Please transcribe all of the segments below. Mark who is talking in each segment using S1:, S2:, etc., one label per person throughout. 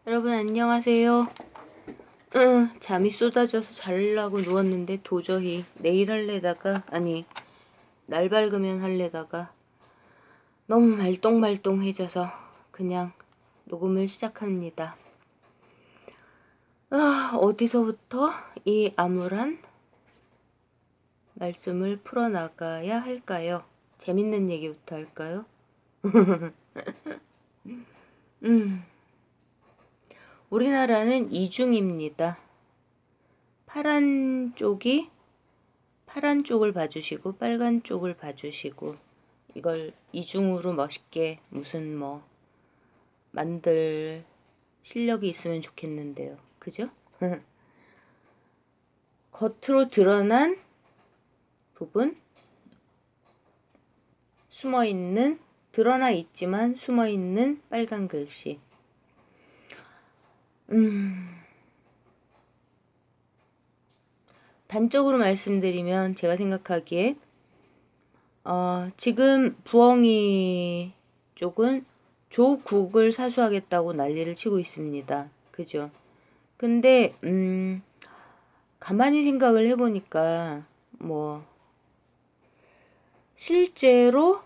S1: 여러분 안녕하세요. 잠이 쏟아져서 자려고 누웠는데 도저히 내일 할래다가 날 밝으면 할래다가 너무 말똥말똥해져서 그냥 녹음을 시작합니다. 어디서부터 이 암울한 말씀을 풀어나가야 할까요? 재밌는 얘기부터 할까요? 우리나라는 이중입니다. 파란 쪽을 봐주시고 빨간 쪽을 봐주시고 이걸 이중으로 멋있게 무슨 만들 실력이 있으면 좋겠는데요. 그죠? 겉으로 드러난 부분, 드러나 있지만 숨어있는 빨간 글씨. 단적으로 말씀드리면 제가 생각하기에 지금 부엉이 쪽은 조국을 사수하겠다고 난리를 치고 있습니다. 그죠? 근데 가만히 생각을 해보니까 실제로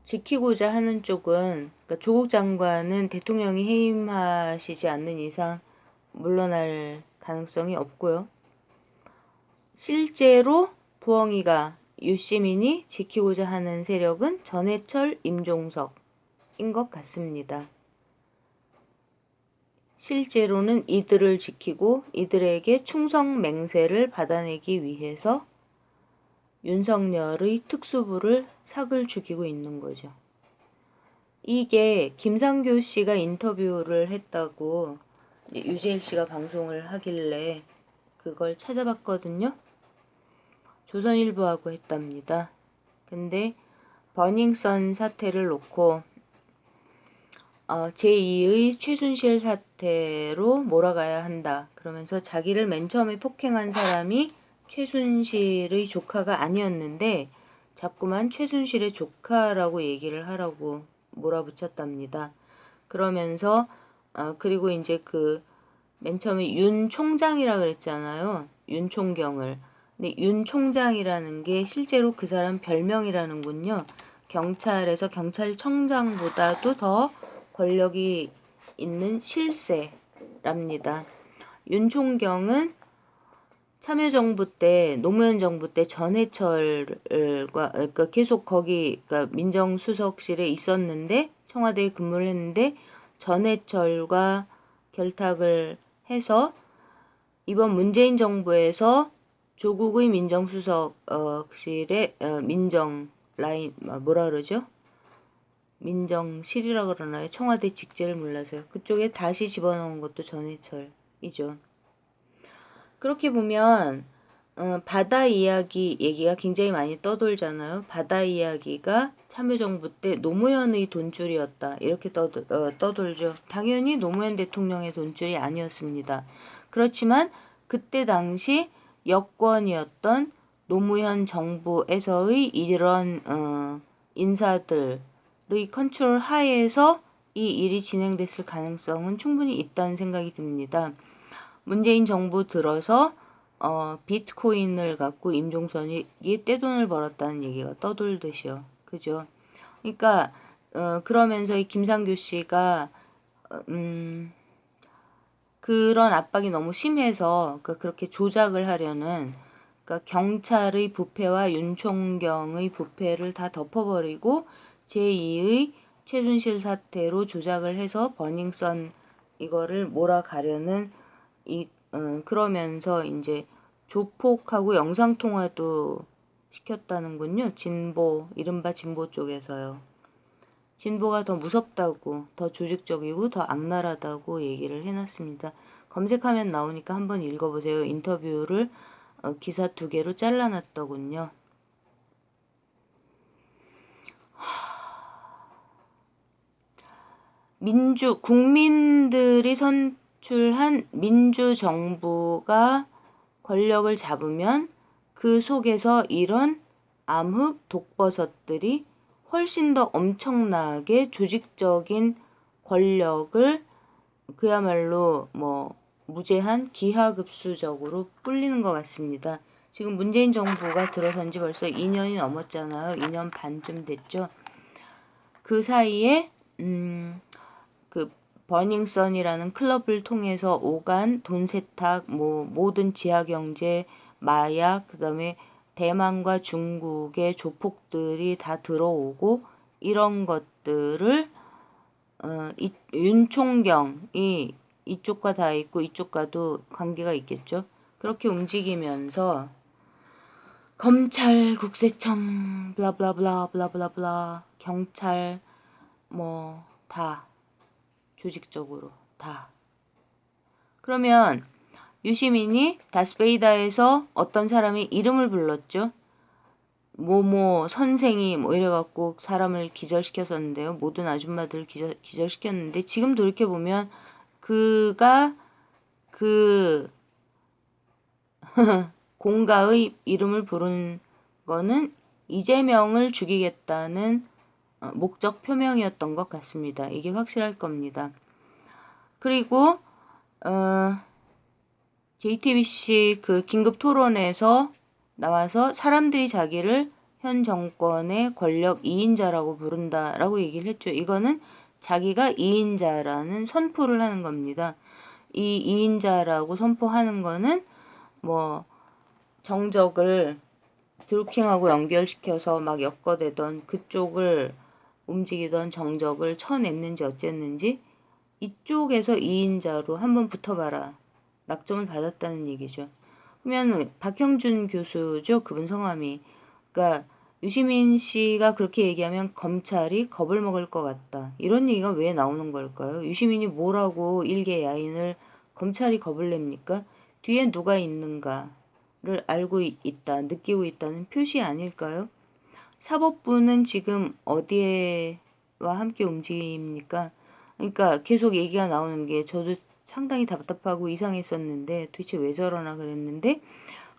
S1: 지키고자 하는 쪽은, 그러니까 조국 장관은 대통령이 해임하시지 않는 이상 물러날 가능성이 없고요. 실제로 부엉이가 유시민이 지키고자 하는 세력은 전해철, 임종석인 것 같습니다. 실제로는 이들을 지키고 이들에게 충성 맹세를 받아내기 위해서 윤석열의 특수부를 삭을 죽이고 있는 거죠. 이게 김상교 씨가 인터뷰를 했다고 유재일 씨가 방송을 하길래 그걸 찾아봤거든요. 조선일보하고 했답니다. 근데 버닝썬 사태를 놓고 제2의 최순실 사태로 몰아가야 한다. 그러면서 자기를 맨 처음에 폭행한 사람이 최순실의 조카가 아니었는데 자꾸만 최순실의 조카라고 얘기를 하라고 몰아붙였답니다. 그러면서 그리고 이제 맨 처음에 윤 총장이라 그랬잖아요. 윤 총경을. 근데 윤 총장이라는 게 실제로 그 사람 별명이라는군요. 경찰에서 경찰청장보다도 더 권력이 있는 실세랍니다. 윤 총경은 참여정부 때, 노무현 정부 때 전해철과, 그러니까 계속 그러니까 민정수석실에 있었는데, 청와대에 근무를 했는데, 전해철과 결탁을 해서 이번 문재인 정부에서 조국의 민정수석실에 민정 라인 뭐라 그러죠? 민정실이라 그러나요? 청와대 직제를 몰라서요. 그쪽에 다시 집어넣은 것도 전해철이죠. 그렇게 보면 바다 이야기 얘기가 굉장히 많이 떠돌잖아요. 바다 이야기가 참여정부 때 노무현의 돈줄이었다. 이렇게 떠돌죠. 당연히 노무현 대통령의 돈줄이 아니었습니다. 그렇지만 그때 당시 여권이었던 노무현 정부에서의 이런 인사들의 컨트롤 하에서 이 일이 진행됐을 가능성은 충분히 있다는 생각이 듭니다. 문재인 정부 들어서 비트코인을 갖고 임종선이 떼돈을 벌었다는 얘기가 떠돌듯이요. 그죠? 그러니까 그러면서 이 김상교 씨가 그런 압박이 너무 심해서 그렇게 조작을 하려는, 그러니까 경찰의 부패와 윤총경의 부패를 다 덮어버리고 제2의 최순실 사태로 조작을 해서 버닝썬 이거를 몰아가려는 그러면서 이제 조폭하고 영상통화도 시켰다는군요. 이른바 진보 쪽에서요. 진보가 더 무섭다고, 더 조직적이고 더 악랄하다고 얘기를 해놨습니다. 검색하면 나오니까 한번 읽어보세요. 인터뷰를 기사 2개로 잘라놨더군요. 국민들이 선출한 민주정부가 권력을 잡으면 그 속에서 이런 암흑 독버섯들이 훨씬 더 엄청나게 조직적인 권력을 그야말로 뭐 무제한 기하급수적으로 뿔리는 것 같습니다. 지금 문재인 정부가 들어선 지 벌써 2년이 넘었잖아요. 2년 반쯤 됐죠. 그 사이에 그 버닝썬이라는 클럽을 통해서 오간 돈 세탁, 뭐 모든 지하 경제, 마약, 그다음에 대만과 중국의 조폭들이 다 들어오고 이런 것들을 윤총경이 이쪽과 다 있고 이쪽과도 관계가 있겠죠. 그렇게 움직이면서 검찰, 국세청, 블라블라블라 블라블라블라, 경찰 뭐 다 조직적으로 다. 그러면 유시민이 다스베이다에서 어떤 사람이 이름을 불렀죠. 뭐뭐 선생이 뭐 이래갖고 사람을 기절시켰었는데요. 모든 아줌마들 기절시켰는데 지금 돌이켜보면 그가 그 공가의 이름을 부른 거는 이재명을 죽이겠다는 목적 표명이었던 것 같습니다. 이게 확실할 겁니다. 그리고 JTBC 그 긴급 토론에서 나와서 사람들이 자기를 현 정권의 권력 2인자라고 부른다라고 얘기를 했죠. 이거는 자기가 2인자라는 선포를 하는 겁니다. 이 2인자라고 선포하는 거는 뭐 정적을 드루킹하고 연결시켜서 막 엮어대던 그쪽을 움직이던 정적을 쳐냈는지 어쨌는지 이쪽에서 2인자로 한번 붙어봐라. 낙점을 받았다는 얘기죠. 그러면 박형준 교수죠. 그분 성함이. 그러니까 유시민 씨가 그렇게 얘기하면 검찰이 겁을 먹을 것 같다. 이런 얘기가 왜 나오는 걸까요? 유시민이 뭐라고 일개 야인을 검찰이 겁을 냅니까? 뒤에 누가 있는가를 알고 있다, 느끼고 있다는 표시 아닐까요? 사법부는 지금 어디에와 함께 움직입니까? 그러니까 계속 얘기가 나오는 게 저도 상당히 답답하고 이상했었는데 도대체 왜 저러나 그랬는데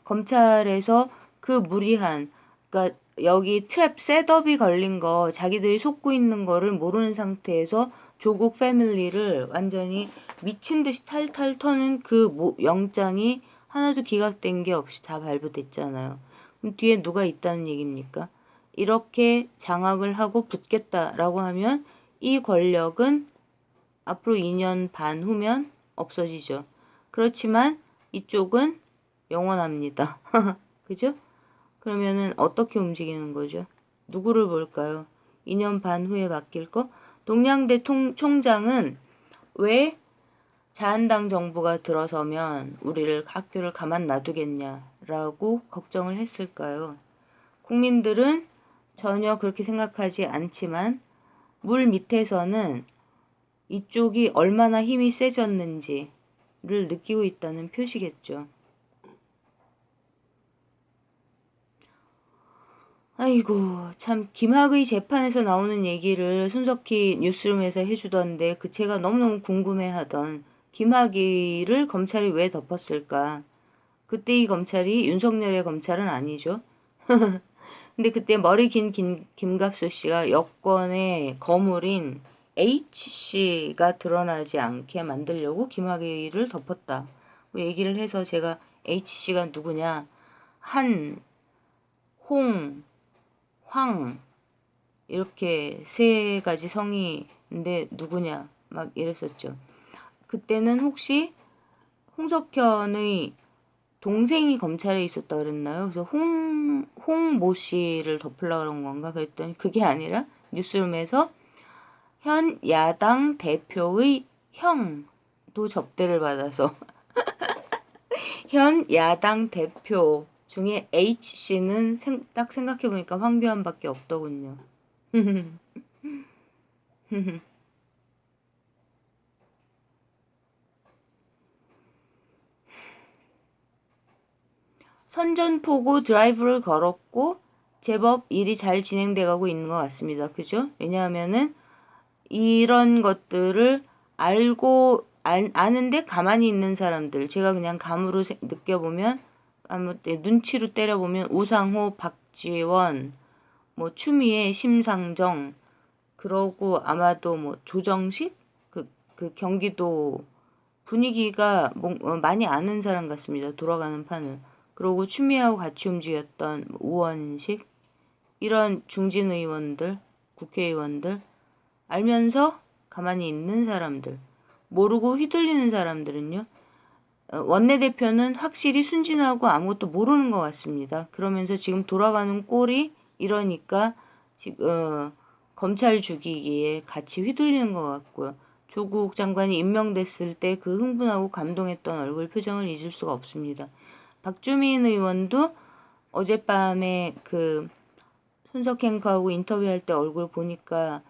S1: 검찰에서 그 무리한 그러니까 여기 트랩 셋업이 걸린 거 자기들이 속고 있는 거를 모르는 상태에서 조국 패밀리를 완전히 미친 듯이 탈탈 터는 그 영장이 하나도 기각된 게 없이 다 발부됐잖아요. 그럼 뒤에 누가 있다는 얘기입니까? 이렇게 장악을 하고 붙겠다라고 하면 이 권력은 앞으로 2년 반 후면 없어지죠. 그렇지만 이쪽은 영원합니다. 그죠? 그러면은 어떻게 움직이는 거죠? 누구를 볼까요? 2년 반 후에 바뀔 거? 동양대 총장은 왜 자한당 정부가 들어서면 우리를 학교를 가만 놔두겠냐라고 걱정을 했을까요? 국민들은 전혀 그렇게 생각하지 않지만 물 밑에서는 이쪽이 얼마나 힘이 세졌는지를 느끼고 있다는 표시겠죠. 아이고 참 김학의 재판에서 나오는 얘기를 손석희 뉴스룸에서 해주던데 그 제가 너무너무 궁금해하던 김학의를 검찰이 왜 덮었을까? 그때 이 검찰이 윤석열의 검찰은 아니죠. 근데 그때 머리 긴 김갑수 씨가 여권의 거물인 H씨가 드러나지 않게 만들려고 김학의를 덮었다. 뭐 얘기를 해서 제가 H씨가 누구냐? 한, 홍, 황 이렇게 세 가지 성이인데 누구냐? 막 이랬었죠. 그때는 혹시 홍석현의 동생이 검찰에 있었다 그랬나요? 그래서 홍모 씨를 덮으려고 그런 건가 그랬더니 그게 아니라 뉴스룸에서 현 야당 대표의 형도 접대를 받아서 현 야당 대표 중에 H씨는 딱 생각해보니까 황교안밖에 없더군요. 선전포고 드라이브를 걸었고 제법 일이 잘 진행돼가고 있는 것 같습니다. 그죠? 왜냐하면은 이런 것들을 알고 아는데 가만히 있는 사람들 제가 그냥 감으로 느껴보면 눈치로 때려보면 우상호, 박지원, 뭐 추미애, 심상정 그러고 아마도 뭐 조정식 그 경기도 분위기가 많이 아는 사람 같습니다. 돌아가는 판을. 그러고 추미애하고 같이 움직였던 우원식 이런 중진 의원들, 국회의원들 알면서 가만히 있는 사람들, 모르고 휘둘리는 사람들은요. 원내대표는 확실히 순진하고 아무것도 모르는 것 같습니다. 그러면서 지금 돌아가는 꼴이 이러니까 지금 검찰 죽이기에 같이 휘둘리는 것 같고요. 조국 장관이 임명됐을 때 그 흥분하고 감동했던 얼굴 표정을 잊을 수가 없습니다. 박주민 의원도 어젯밤에 그 손석행하고 인터뷰할 때 얼굴 보니까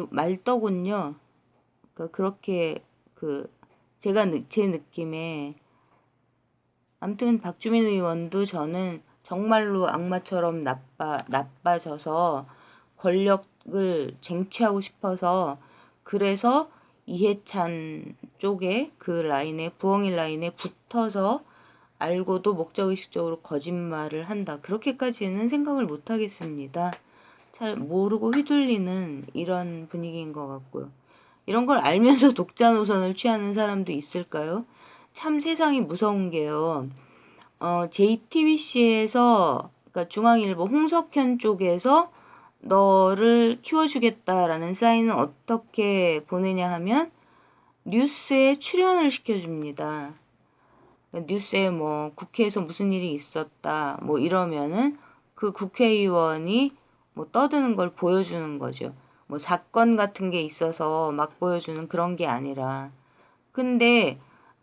S1: 말더군요. 그러니까 그렇게 그 제 느낌에 아무튼 박주민 의원도 저는 정말로 악마처럼 나빠져서 권력을 쟁취하고 싶어서 그래서 이해찬 쪽에 그 라인에 부엉이 라인에 붙어서 알고도 목적의식적으로 거짓말을 한다. 그렇게까지는 생각을 못 하겠습니다. 잘 모르고 휘둘리는 이런 분위기인 것 같고요. 이런 걸 알면서 독자 노선을 취하는 사람도 있을까요? 참 세상이 무서운 게요. JTBC에서 그러니까 중앙일보 홍석현 쪽에서 너를 키워주겠다라는 사인은 어떻게 보내냐 하면 뉴스에 출연을 시켜줍니다. 뉴스에 뭐 국회에서 무슨 일이 있었다 뭐 이러면은 그 국회의원이 뭐 떠드는 걸 보여주는 거죠. 뭐 사건 같은 게 있어서 막 보여주는 그런 게 아니라. 근데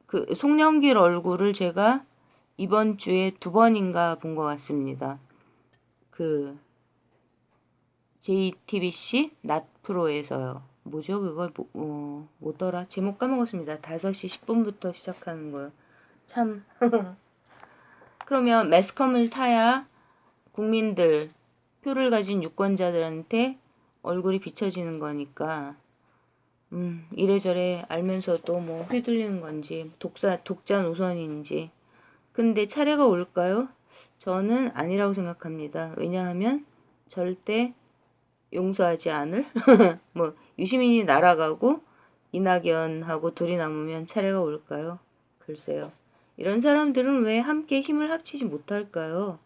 S1: 그 송영길 얼굴을 제가 이번 주에 2번인가 본 것 같습니다. 그 JTBC 낮 프로에서요. 뭐죠? 그걸 뭐더라? 제목 까먹었습니다. 5시 10분부터 시작하는 거요. 참. 그러면 매스컴을 타야 국민들, 표를 가진 유권자들한테 얼굴이 비춰지는 거니까 이래저래 알면서도 뭐 휘둘리는 건지 독자 노선인지. 근데 차례가 올까요? 저는 아니라고 생각합니다. 왜냐하면 절대 용서하지 않을 뭐 유시민이 날아가고 이낙연하고 둘이 남으면 차례가 올까요? 글쎄요. 이런 사람들은 왜 함께 힘을 합치지 못할까요?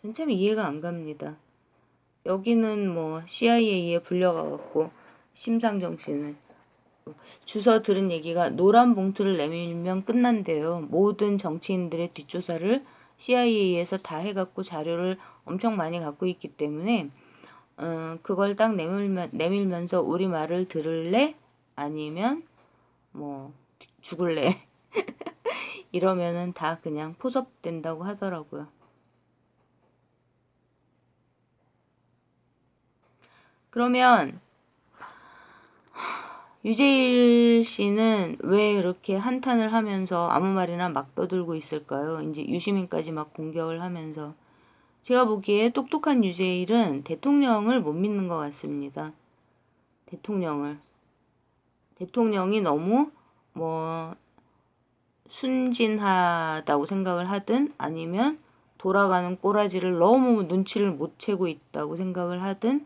S1: 전 참 이해가 안 갑니다. 여기는 뭐 CIA에 불려가갖고 심상정 씨는 주워 들은 얘기가 노란 봉투를 내밀면 끝난대요. 모든 정치인들의 뒷조사를 CIA에서 다 해갖고 자료를 엄청 많이 갖고 있기 때문에 그걸 딱 내밀면서 우리 말을 들을래? 아니면 뭐 죽을래? 이러면은 다 그냥 포섭된다고 하더라고요. 그러면 유재일 씨는 왜 이렇게 한탄을 하면서 아무 말이나 막 떠들고 있을까요? 이제 유시민까지 막 공격을 하면서. 제가 보기에 똑똑한 유재일은 대통령을 못 믿는 것 같습니다. 대통령이 너무 뭐 순진하다고 생각을 하든 아니면 돌아가는 꼬라지를 너무 눈치를 못 채고 있다고 생각을 하든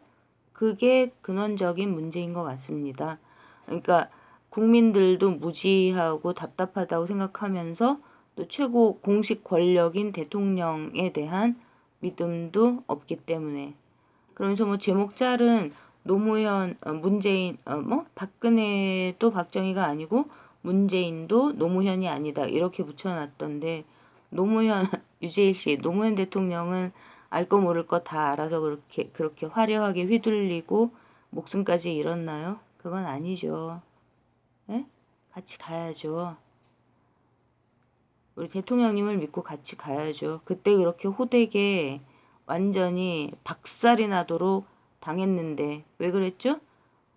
S1: 그게 근원적인 문제인 것 같습니다. 그러니까 국민들도 무지하고 답답하다고 생각하면서 또 최고 공식 권력인 대통령에 대한 믿음도 없기 때문에. 그러면서 뭐 제목 짤은 노무현, 문재인, 박근혜도 박정희가 아니고 문재인도 노무현이 아니다 이렇게 붙여놨던데 노무현 유재일 씨 노무현 대통령은 알 거 모를 거 다 알아서 그렇게 화려하게 휘둘리고 목숨까지 잃었나요? 그건 아니죠. 에? 같이 가야죠. 우리 대통령님을 믿고 같이 가야죠. 그때 그렇게 호되게 완전히 박살이 나도록 당했는데 왜 그랬죠?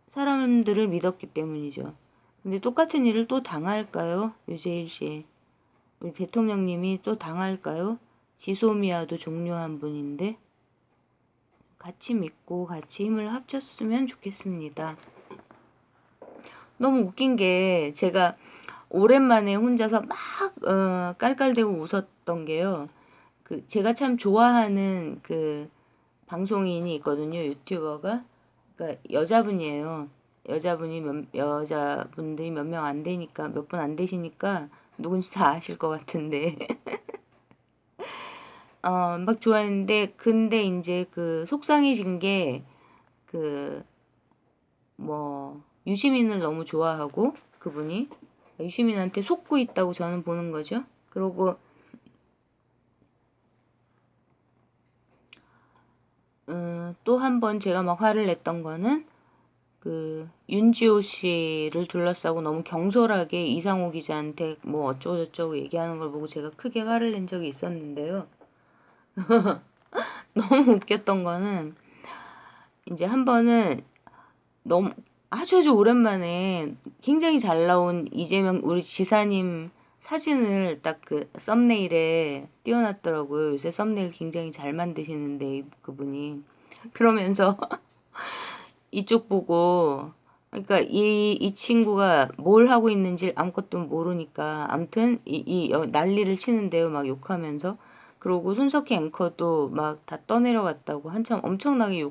S1: 사람들을 믿었기 때문이죠. 근데 똑같은 일을 또 당할까요? 유재일 씨. 우리 대통령님이 또 당할까요? 지소미아도 종료한 분인데 같이 믿고 같이 힘을 합쳤으면 좋겠습니다. 너무 웃긴 게 제가 오랜만에 혼자서 막 깔깔대고 웃었던 게요. 그 제가 참 좋아하는 그 방송인이 있거든요. 유튜버가. 그러니까 여자분이에요. 여자분들이 몇 명 안 되니까, 몇 분 안 되시니까 누군지 다 아실 것 같은데. 막 좋아했는데, 근데 이제 그 속상해진 게, 그, 유시민을 너무 좋아하고, 그분이. 유시민한테 속고 있다고 저는 보는 거죠. 그리고, 또 한 번 제가 막 화를 냈던 거는, 그 윤지호 씨를 둘러싸고 너무 경솔하게 이상호 기자한테 뭐 어쩌고저쩌고 얘기하는 걸 보고 제가 크게 화를 낸 적이 있었는데요. 너무 웃겼던 거는 이제 한 번은 너무 아주 오랜만에 굉장히 잘 나온 이재명 우리 지사님 사진을 딱 그 썸네일에 띄워놨더라고요. 요새 썸네일 굉장히 잘 만드시는데 그분이 그러면서 이쪽 보고 그러니까 이 친구가 뭘 하고 있는지 아무것도 모르니까 암튼 난리를 치는데요. 막 욕하면서 그러고 손석희 앵커도 막 다 떠내려갔다고 한참 엄청나게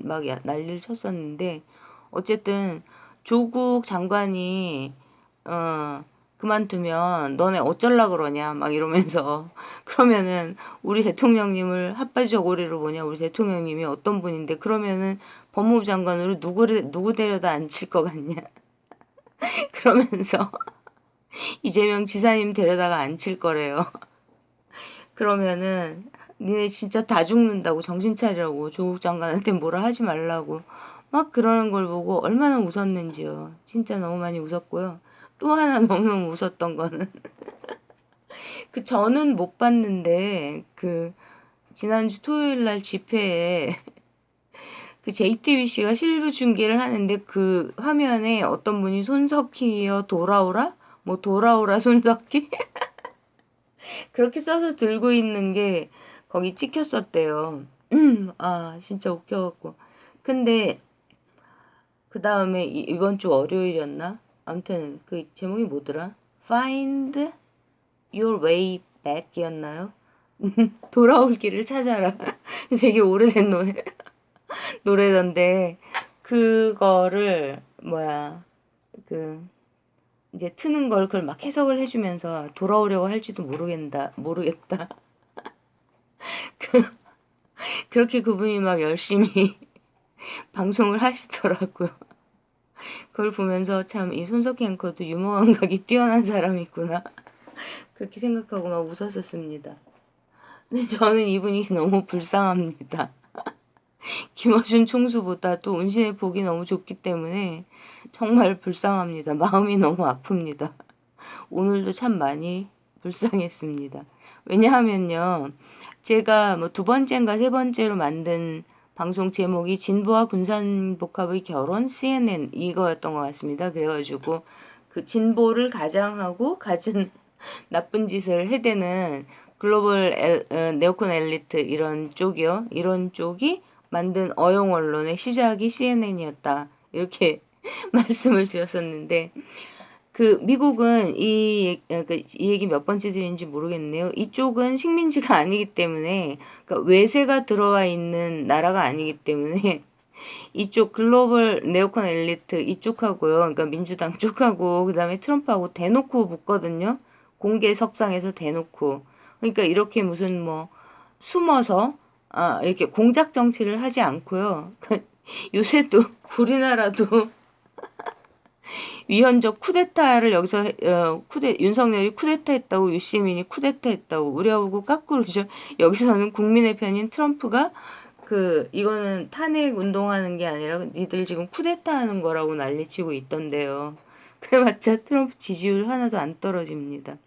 S1: 막 난리를 쳤었는데 어쨌든 조국 장관이 어 그만두면 너네 어쩔라 그러냐 막 이러면서 그러면은 우리 대통령님을 핫바지 저고리로 보냐 우리 대통령님이 어떤 분인데 그러면은 법무부 장관으로 누구 데려다 앉힐 것 같냐 그러면서 이재명 지사님 데려다가 앉힐 거래요. 그러면은 니네 진짜 다 죽는다고 정신 차리라고 조국 장관한테 뭐라 하지 말라고 막 그러는 걸 보고 얼마나 웃었는지요. 진짜 너무 많이 웃었고요. 또 하나 너무너무 웃었던 거는 그 저는 못 봤는데 그 지난주 토요일 날 집회에 그 JTBC가 실브 중계를 하는데 그 화면에 어떤 분이 손석희여 돌아오라? 뭐 돌아오라 손석희? 그렇게 써서 들고 있는 게 거기 찍혔었대요. 진짜 웃겨갖고. 근데 그 다음에 이번 주 월요일이었나? 아무튼 그 제목이 뭐더라? Find Your Way Back이었나요? 돌아올 길을 찾아라. 되게 오래된 노래던데 그거를 그 이제 트는 걸 그걸 막 해석을 해주면서 돌아오려고 할지도 모르겠다. 그렇게 그분이 막 열심히 방송을 하시더라고요. 그걸 보면서 참 이 손석희 앵커도 유머 감각이 뛰어난 사람이구나. 그렇게 생각하고 막 웃었었습니다. 근데 저는 이분이 너무 불쌍합니다. 김어준 총수보다도 운신의 복이 너무 좋기 때문에 정말 불쌍합니다. 마음이 너무 아픕니다. 오늘도 참 많이 불쌍했습니다. 왜냐하면요. 제가 뭐 두 번째인가 세 번째로 만든 방송 제목이 진보와 군산복합의 결혼 CNN 이거였던 것 같습니다. 그래가지고 그 진보를 가장하고 갖은 나쁜 짓을 해대는 네오콘 엘리트 이런 쪽이요. 이런 쪽이 만든 어용 언론의 시작이 CNN이었다. 이렇게 말씀을 드렸었는데 그 미국은 그러니까 이 얘기 몇 번째 드리는지 모르겠네요. 이쪽은 식민지가 아니기 때문에 그러니까 외세가 들어와 있는 나라가 아니기 때문에 이쪽 글로벌 네오콘 엘리트 이쪽하고요. 그러니까 민주당 쪽하고 그다음에 트럼프하고 대놓고 붙거든요. 공개 석상에서 대놓고. 그러니까 이렇게 무슨 뭐 숨어서 이렇게 공작 정치를 하지 않고요. 요새도 우리나라도 위헌적 쿠데타를 여기서 윤석열이 쿠데타했다고 유시민이 쿠데타했다고 우려하고 까꾸르죠. 여기서는 국민의 편인 트럼프가 이거는 탄핵 운동하는 게 아니라 니들 지금 쿠데타하는 거라고 난리치고 있던데요. 그래봤자 트럼프 지지율 하나도 안 떨어집니다.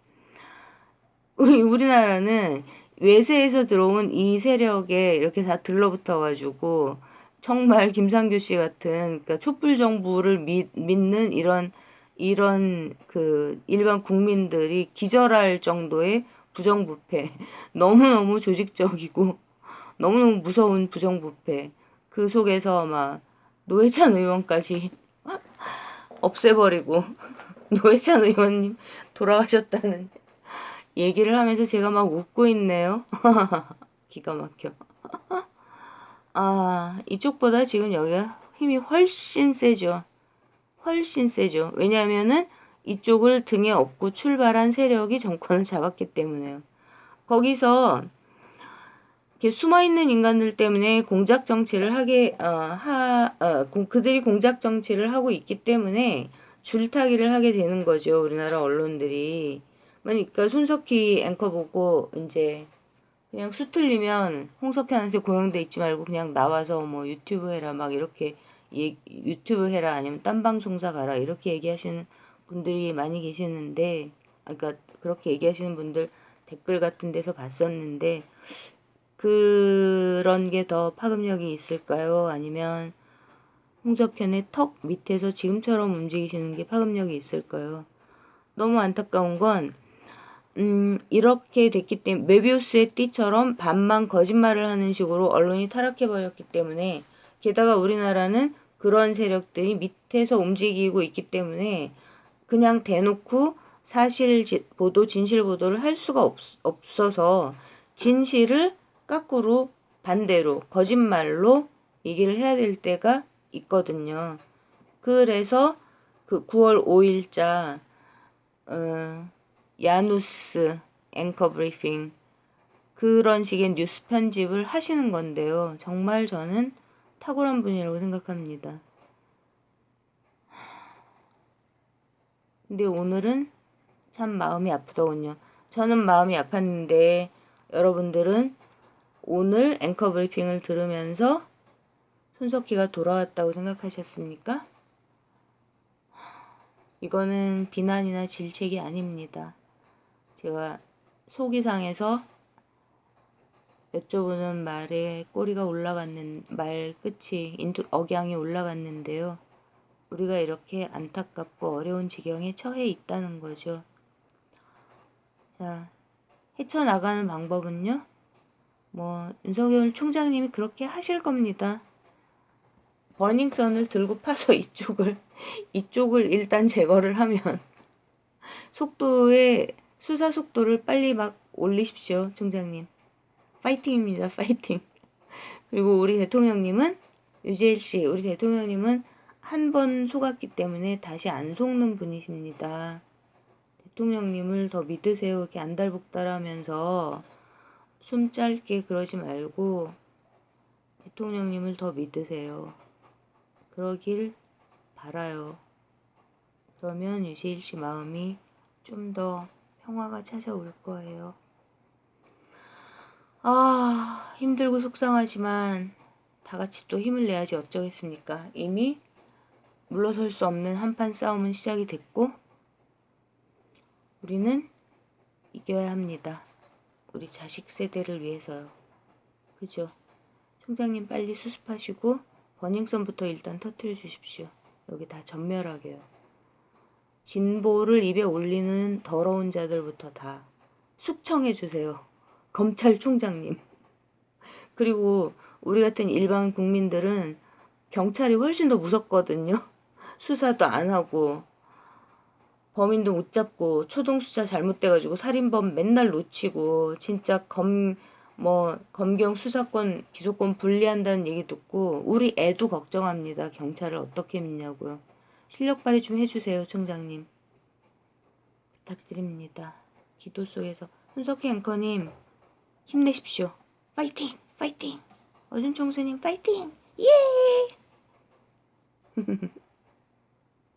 S1: 우리나라는 외세에서 들어온 이 세력에 이렇게 다 들러붙어가지고 정말 김상규 씨 같은 그러니까 촛불 정부를 믿는 이런 그 일반 국민들이 기절할 정도의 부정부패 너무너무 조직적이고 너무너무 무서운 부정부패 그 속에서 막 노회찬 의원까지 없애버리고 노회찬 의원님 돌아가셨다는 얘기를 하면서 제가 막 웃고 있네요. 기가 막혀. 이쪽보다 지금 여기가 힘이 훨씬 세죠. 훨씬 세죠. 왜냐하면은 이쪽을 등에 업고 출발한 세력이 정권을 잡았기 때문에요. 거기서 이렇게 숨어있는 인간들 때문에 공작 정치를 그들이 공작 정치를 하고 있기 때문에 줄타기를 하게 되는 거죠. 우리나라 언론들이. 그러니까 손석희 앵커 보고 이제 그냥 수틀리면 홍석현한테 고용돼 있지 말고 그냥 나와서 뭐 유튜브 해라 막 이렇게 유튜브 해라 아니면 딴 방송사 가라 이렇게 얘기하시는 분들이 많이 계시는데 그러니까 그렇게 얘기하시는 분들 댓글 같은 데서 봤었는데 그런 게 더 파급력이 있을까요? 아니면 홍석현의 턱 밑에서 지금처럼 움직이시는 게 파급력이 있을까요? 너무 안타까운 건 이렇게 됐기 때문에 메비우스의 띠처럼 반만 거짓말을 하는 식으로 언론이 타락해버렸기 때문에 게다가 우리나라는 그런 세력들이 밑에서 움직이고 있기 때문에 그냥 대놓고 사실 보도, 진실 보도를 할 수가 없어서 진실을 거꾸로 반대로 거짓말로 얘기를 해야 될 때가 있거든요. 그래서 그 9월 5일자 야누스 앵커 브리핑 그런 식의 뉴스 편집을 하시는 건데요. 정말 저는 탁월한 분이라고 생각합니다. 근데 오늘은 참 마음이 아프더군요. 저는 마음이 아팠는데 여러분들은 오늘 앵커 브리핑을 들으면서 손석희가 돌아왔다고 생각하셨습니까? 이거는 비난이나 질책이 아닙니다. 제가 속이 상해서 여쭤보는 말에 꼬리가 올라갔는 말 끝이 억양이 올라갔는데요. 우리가 이렇게 안타깝고 어려운 지경에 처해 있다는 거죠. 자, 헤쳐나가는 방법은요. 뭐 윤석열 총장님이 그렇게 하실 겁니다. 버닝썬을 들고 파서 이쪽을 일단 제거를 하면 수사 속도를 빨리 막 올리십시오, 총장님. 파이팅입니다, 파이팅. 그리고 우리 대통령님은 유재일 씨, 우리 대통령님은 한 번 속았기 때문에 다시 안 속는 분이십니다. 대통령님을 더 믿으세요. 이렇게 안달복달하면서 숨 짧게 그러지 말고 대통령님을 더 믿으세요. 그러길 바라요. 그러면 유재일 씨 마음이 좀 더 평화가 찾아올 거예요. 힘들고 속상하지만 다 같이 또 힘을 내야지 어쩌겠습니까? 이미 물러설 수 없는 한판 싸움은 시작이 됐고 우리는 이겨야 합니다. 우리 자식 세대를 위해서요. 그죠? 총장님 빨리 수습하시고 버닝썬부터 일단 터뜨려 주십시오. 여기 다 전멸하게요. 진보를 입에 올리는 더러운 자들부터 다 숙청해 주세요. 검찰총장님. 그리고 우리 같은 일반 국민들은 경찰이 훨씬 더 무섭거든요. 수사도 안 하고 범인도 못 잡고 초동수사 잘못돼가지고 살인범 맨날 놓치고 진짜 검경 수사권 기소권 분리한다는 얘기 듣고 우리 애도 걱정합니다. 경찰을 어떻게 믿냐고요. 실력 발휘 좀 해주세요, 총장님. 부탁드립니다. 기도 속에서 손석희 앵커님 힘내십시오. 파이팅! 파이팅! 어준 총수님 파이팅! 예!